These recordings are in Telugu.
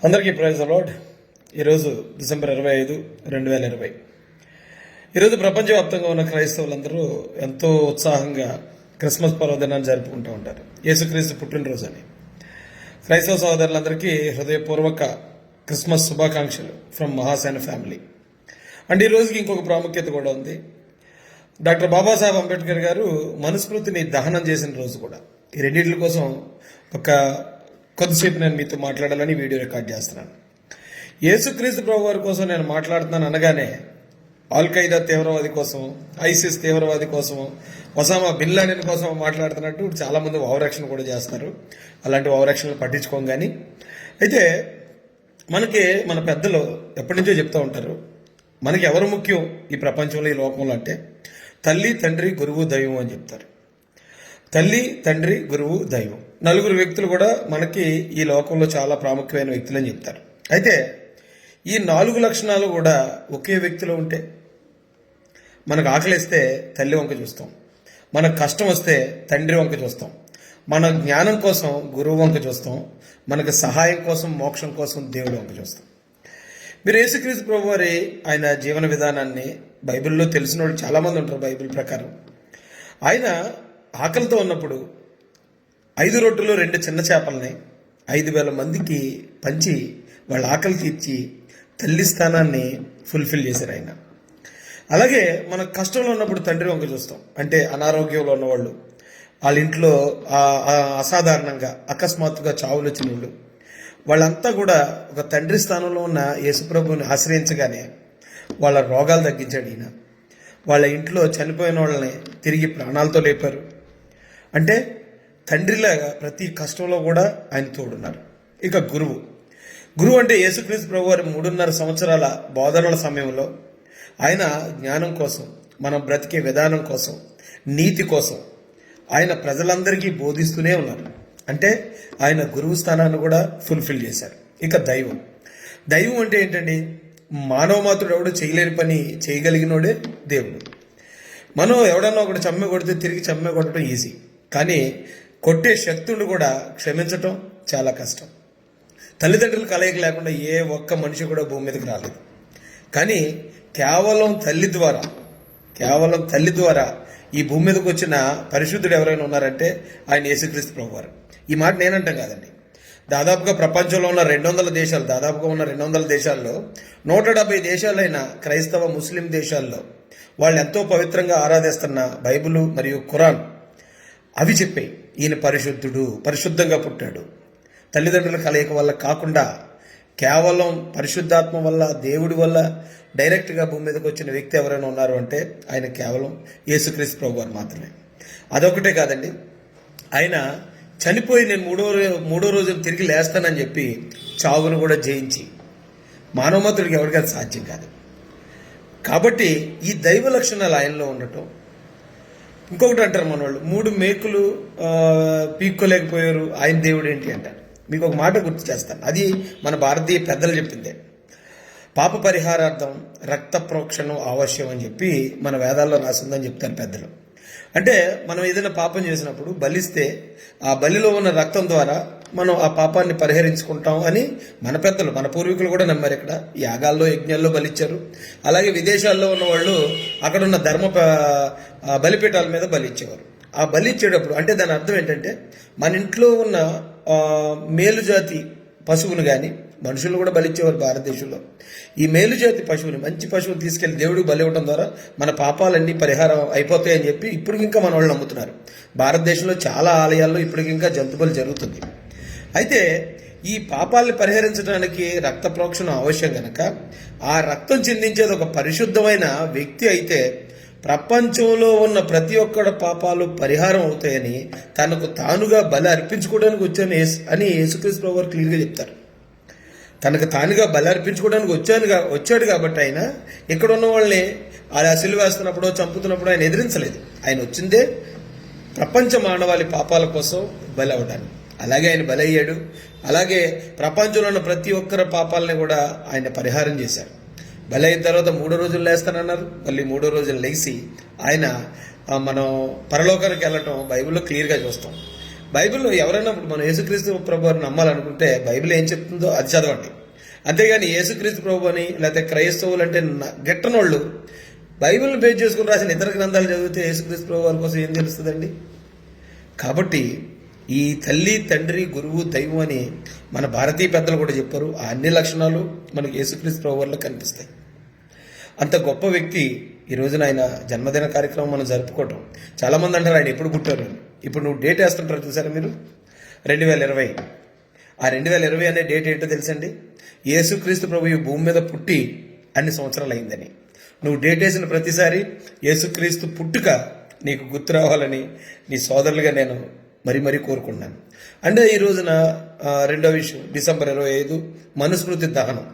అందరికీ ప్రైజ్ అలాడ్. ఈరోజు డిసెంబర్ 25, 2020. ఈరోజు ప్రపంచవ్యాప్తంగా ఉన్న క్రైస్తవులందరూ ఎంతో ఉత్సాహంగా క్రిస్మస్ పర్వదినాన్ని జరుపుకుంటూ ఉంటారు. యేసుక్రీస్తు పుట్టినరోజు అని. క్రైస్తవ సోదరులందరికీ హృదయపూర్వక క్రిస్మస్ శుభాకాంక్షలు ఫ్రమ్ మహాసేన ఫ్యామిలీ. అండ్ ఈ రోజుకి ఇంకొక ప్రాముఖ్యత కూడా ఉంది. డాక్టర్ బాబాసాహెబ్ అంబేద్కర్ గారు మనుస్మృతిని దహనం చేసిన రోజు కూడా. ఈ రెండింటి కోసం కొద్దిసేపు నేను మీతో మాట్లాడాలని వీడియో రికార్డ్ చేస్తున్నాను. యేసుక్రీస్తు ప్రభు వారి కోసం నేను మాట్లాడుతున్నాను అనగానే ఆల్ ఖైదా తీవ్రవాది కోసం, ఐసిస్ తీవ్రవాది కోసం, ఒసామా బిన్ లాడెన్ కోసం మాట్లాడుతున్నట్టు చాలామంది ఓవరాక్షన్ కూడా చేస్తున్నారు. అలాంటి ఓవరాక్షన్లు పట్టించుకోం. కానీ అయితే మనకి మన పెద్దలు ఎప్పటి నుంచో చెప్తూ ఉంటారు, మనకి ఎవరు ముఖ్యం ఈ ప్రపంచంలో, ఈ లోకంలో అంటే తల్లి, తండ్రి, గురువు, దైవం అని చెప్తారు. తల్లి, తండ్రి, గురువు, దైవం, నలుగురు వ్యక్తులు కూడా మనకి ఈ లోకంలో చాలా ప్రాముఖ్యమైన వ్యక్తులు అని చెప్తారు. అయితే ఈ 4 లక్షణాలు కూడా ఒకే వ్యక్తిలో ఉంటే, మనకు ఆకలిస్తే తల్లి వంక చూస్తాం, మనకు కష్టం వస్తే తండ్రి వంక చూస్తాం, మన జ్ఞానం కోసం గురువు వంక చూస్తాం, మనకు సహాయం కోసం, మోక్షం కోసం దేవుడి వంక చూస్తాం. మీరు యేసుక్రీస్తు ప్రభు వారి ఆయన జీవన విధానాన్ని బైబిల్లో తెలిసిన వాళ్ళు చాలామంది ఉంటారు. బైబిల్ ప్రకారం ఆయన ఆకలితో ఉన్నప్పుడు 5 రొట్టెలు 2 చిన్న చేపల్ని 5,000 మందికి పంచి వాళ్ళ ఆకలి తీర్చి తల్లి స్థానాన్ని ఫుల్ఫిల్ చేశారు ఆయన. అలాగే మన కష్టంలో ఉన్నప్పుడు తండ్రి వంక చూస్తాం. అంటే అనారోగ్యంలో ఉన్నవాళ్ళు, వాళ్ళ ఇంట్లో అసాధారణంగా అకస్మాత్తుగా చావులు వచ్చిన వాళ్ళు, వాళ్ళంతా కూడా ఒక తండ్రి స్థానంలో ఉన్న యేసుప్రభుని ఆశ్రయించగానే వాళ్ళ రోగాలు తగ్గించాడు ఈయన. వాళ్ళ ఇంట్లో చనిపోయిన వాళ్ళని తిరిగి ప్రాణాలతో లేపారు. అంటే తండ్రిలాగా ప్రతి కష్టంలో కూడా ఆయన తోడున్నారు. ఇక గురువు అంటే యేసుక్రీస్తు ప్రభు వారి 3.5 సంవత్సరాల బోధనల సమయంలో ఆయన జ్ఞానం కోసం, మనం బ్రతికే విధానం కోసం, నీతి కోసం ఆయన ప్రజలందరికీ బోధిస్తూనే ఉన్నారు. అంటే ఆయన గురువు స్థానాన్ని కూడా ఫుల్ఫిల్ చేశారు. ఇక దైవం అంటే ఏంటండి? మానవ మాత్రుడు ఎవడు చేయలేని పని చేయగలిగినోడే దేవుడు. మనం ఎవడన్నా ఒకటి చమ్మె కొడితే తిరిగి చమ్మె కొట్టడం ఈజీ, కానీ కొట్టే శక్తుడు కూడా క్షమించటం చాలా కష్టం. తల్లిదండ్రులు కలయిక లేకుండా ఏ ఒక్క మనిషి కూడా భూమి మీదకి రాలేదు. కానీ కేవలం తల్లి ద్వారా ఈ భూమి మీదకి వచ్చిన పరిశుద్ధుడు ఎవరైనా ఉన్నారంటే ఆయన యేసుక్రీస్తు ప్రభు వారు. ఈ మాట నేనంటాం కాదండి. దాదాపుగా ప్రపంచంలో ఉన్న 200 దేశాలు, దాదాపుగా ఉన్న 200 దేశాల్లో 170 దేశాలైన క్రైస్తవ ముస్లిం దేశాల్లో వాళ్ళు ఎంతో పవిత్రంగా ఆరాధిస్తున్న బైబిలు మరియు ఖురాన్ అవి చెప్పాయి ఈయన పరిశుద్ధంగా పుట్టాడు. తల్లిదండ్రుల కలయిక వల్ల కాకుండా కేవలం పరిశుద్ధాత్మ వల్ల, దేవుడి వల్ల డైరెక్ట్గా భూమి మీదకి వచ్చిన వ్యక్తి ఎవరైనా ఉన్నారు అంటే ఆయన కేవలం యేసుక్రీస్తు ప్రభు వారు మాత్రమే. అదొకటే కాదండి, ఆయన చనిపోయి నేను మూడో రోజు తిరిగి లేస్తానని చెప్పి చావును కూడా జయించి మానవమతుడికి ఎవరికి అది సాధ్యం కాదు. కాబట్టి ఈ దైవ లక్షణాలు ఆయనలో ఉండటం. ఇంకొకటి అంటారు మన వాళ్ళు, 3 మేకులు పీక్కోలేకపోయారు, ఆయన దేవుడు ఏంటి అంటారు. మీకు ఒక మాట గుర్తు చేస్తాను, అది మన భారతీయ పెద్దలు చెప్పిందే. పాప పరిహారార్థం రక్త ప్రోక్షణం అవశ్యం అని చెప్పి మన వేదాల్లో రాసిందని చెప్తారు పెద్దలు. అంటే మనం ఏదైనా పాపం చేసినప్పుడు బలిస్తే ఆ బలిలో ఉన్న రక్తం ద్వారా మనం ఆ పాపాన్ని పరిహరించుకుంటాం అని మన పెద్దలు, మన పూర్వీకులు కూడా నమ్మారు. ఇక్కడ యాగాల్లో, యజ్ఞాల్లో బలిచ్చారు. అలాగే విదేశాల్లో ఉన్న వాళ్ళు అక్కడ ఉన్న బలిపీఠాల మీద బలిచ్చేవారు. ఆ బలిచ్చేటప్పుడు అంటే దాని అర్థం ఏంటంటే మన ఇంట్లో ఉన్న మేలుజాతి పశువును కానీ, మనుషులు కూడా బలిచ్చేవారు భారతదేశంలో. ఈ మేలుజాతి పశువుని, మంచి పశువుని తీసుకెళ్లి దేవుడికి బలి ఇవ్వడం ద్వారా మన పాపాలన్నీ పరిహారం అయిపోతాయని చెప్పి ఇప్పుడు ఇంకా మన వాళ్ళు నమ్ముతున్నారు. భారతదేశంలో చాలా ఆలయాల్లో ఇప్పటికి ఇంకా జంతు బలి జరుగుతుంది. అయితే ఈ పాపాలను పరిహరించడానికి రక్త ప్రోక్షణం అవశ్యం కనుక ఆ రక్తం చిందించేది ఒక పరిశుద్ధమైన వ్యక్తి అయితే ప్రపంచంలో ఉన్న ప్రతి ఒక్కడి పాపాలు పరిహారం అవుతాయని తనకు తానుగా బలి అర్పించుకోవడానికి వచ్చాను అని యేసుక్రీస్తు ప్రభు వారు క్లియర్గా చెప్తారు. తనకు తానుగా బలి అర్పించుకోవడానికి వచ్చాడు కాబట్టి ఆయన ఇక్కడ ఉన్న వాళ్ళని అలా సిలువేస్తున్నప్పుడు, చంపుతున్నప్పుడు ఆయన ఎదిరించలేదు. ఆయన వచ్చిందే ప్రపంచ మానవాళి పాపాల కోసం బలి అవ్వడానికి. అలాగే ఆయన బలి అయ్యాడు. అలాగే ప్రపంచంలో ఉన్న ప్రతి ఒక్కరి పాపాలని కూడా ఆయన పరిహారం చేశారు. బలి అయిన తర్వాత 3 రోజులు లేస్తానన్నారు. మళ్ళీ 3వ రోజులు లేచి ఆయన మనం పరలోకానికి వెళ్ళటం బైబిల్లో క్లియర్గా చూస్తాం. బైబిల్లో ఎవరైనా ఇప్పుడు మనం యేసుక్రీస్తు ప్రభు వారిని నమ్మాలనుకుంటే బైబిల్ ఏం చెప్తుందో అది చదవండి. అంతేగాని యేసుక్రీస్తు ప్రభు అని లేకపోతే క్రైస్తవులు అంటే గిట్టనోళ్ళు బైబిల్ని బేస్ చేసుకుని రాసిన ఇతర గ్రంథాలు చదివితే యేసుక్రీస్తు ప్రభు వారి కోసం ఏం తెలుస్తుందండి? కాబట్టి ఈ తల్లి, తండ్రి, గురువు, దైవం అని మన భారతీయ పెద్దలు కూడా చెప్పారు. ఆ అన్ని లక్షణాలు మనకి యేసుక్రీస్తు ప్రభు వారిలో కనిపిస్తాయి. అంత గొప్ప వ్యక్తి ఈ రోజున ఆయన జన్మదిన కార్యక్రమం మనం జరుపుకోవటం. చాలామంది అంటారు ఆయన ఎప్పుడు పుట్టారు అని. ఇప్పుడు నువ్వు డేట్ వేస్తుంటారు చూసారా మీరు, 2020. ఆ 2020 అనే డేట్ ఏంటో తెలుసండి? యేసుక్రీస్తు ప్రభు ఈ భూమి మీద పుట్టి అన్ని సంవత్సరాలు అయిందని. నువ్వు డేట్ వేసిన ప్రతిసారి యేసుక్రీస్తు పుట్టుక నీకు గుర్తు రావాలని నీ సోదరులుగా నేను మరీ కోరుకుంటున్నాను. అంటే ఈ రోజున రెండో విషయం, డిసెంబర్ 25 మనుస్మృతి దహనం.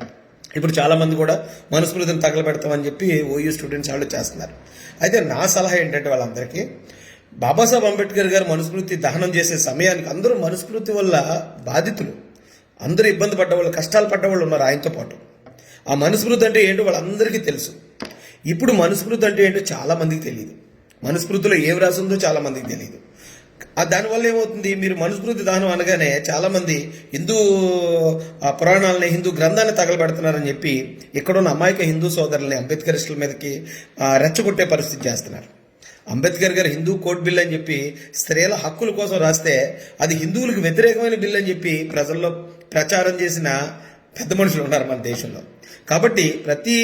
ఇప్పుడు చాలామంది కూడా మనుస్మృతిని తగలబెడతామని చెప్పి ఓయూ స్టూడెంట్స్ వాళ్ళు చేస్తున్నారు. అయితే నా సలహా ఏంటంటే వాళ్ళందరికీ, బాబాసాహెబ్ అంబేద్కర్ గారు మనుస్మృతి దహనం చేసే సమయానికి అందరూ మనుస్మృతి వల్ల బాధితులు, అందరూ ఇబ్బంది పడ్డవాళ్ళు, కష్టాలు పడ్డవాళ్ళు ఉన్నారు ఆయనతో పాటు. ఆ మనుస్మృతి అంటే ఏంటో వాళ్ళందరికీ తెలుసు. ఇప్పుడు మనుస్మృతి అంటే ఏంటో చాలామందికి తెలియదు. మనుస్మృతిలో ఏం రాసిందో చాలామందికి తెలియదు. దానివల్ల ఏమవుతుంది, మీరు మనుస్మృతి దానం అనగానే చాలామంది హిందూ పురాణాలని, హిందూ గ్రంథాన్ని తగలబెడుతున్నారని చెప్పి ఇక్కడున్న అమాయక హిందూ సోదరుల్ని అంబేద్కరిస్టుల మీదకి రెచ్చగొట్టే పరిస్థితి చేస్తున్నారు. అంబేద్కర్ గారు హిందూ కోడ్ బిల్ అని చెప్పి స్త్రీల హక్కుల కోసం రాస్తే అది హిందువులకు వ్యతిరేకమైన బిల్ అని చెప్పి ప్రజల్లో ప్రచారం చేసిన పెద్ద మనుషులు ఉన్నారు మన దేశంలో. కాబట్టి ప్రతి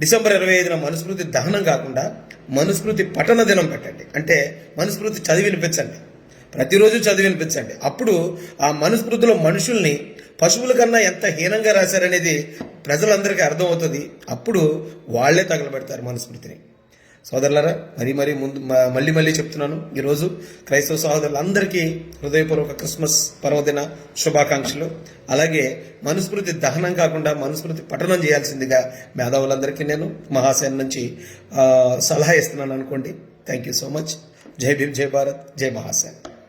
డిసెంబర్ 25న మనుస్మృతి దహనం కాకుండా మనుస్మృతి పఠన దినం పెట్టండి. అంటే మనుస్మృతి చదివి వినిపించండి, ప్రతిరోజు చదివి వినిపించండి. అప్పుడు ఆ మనుస్మృతిలో మనుషుల్ని పశువుల కన్నా ఎంత హీనంగా రాశారనేది ప్రజలందరికీ అర్థమవుతుంది. అప్పుడు వాళ్లే తగలబెడతారు మనుస్మృతిని. సోదరులారా, మళ్ళీ చెప్తున్నాను, ఈరోజు క్రైస్తవ సహోదరులందరికీ హృదయపూర్వక క్రిస్మస్ పర్వదిన శుభాకాంక్షలు. అలాగే మనుస్మృతి దహనం కాకుండా మనుస్మృతి పఠనం చేయాల్సిందిగా మేధావులందరికీ నేను మహాసేన నుంచి సలహా ఇస్తున్నాను అనుకోండి. Thank you so much. జై భీమ్, జై భారత్, జై మహాసేన.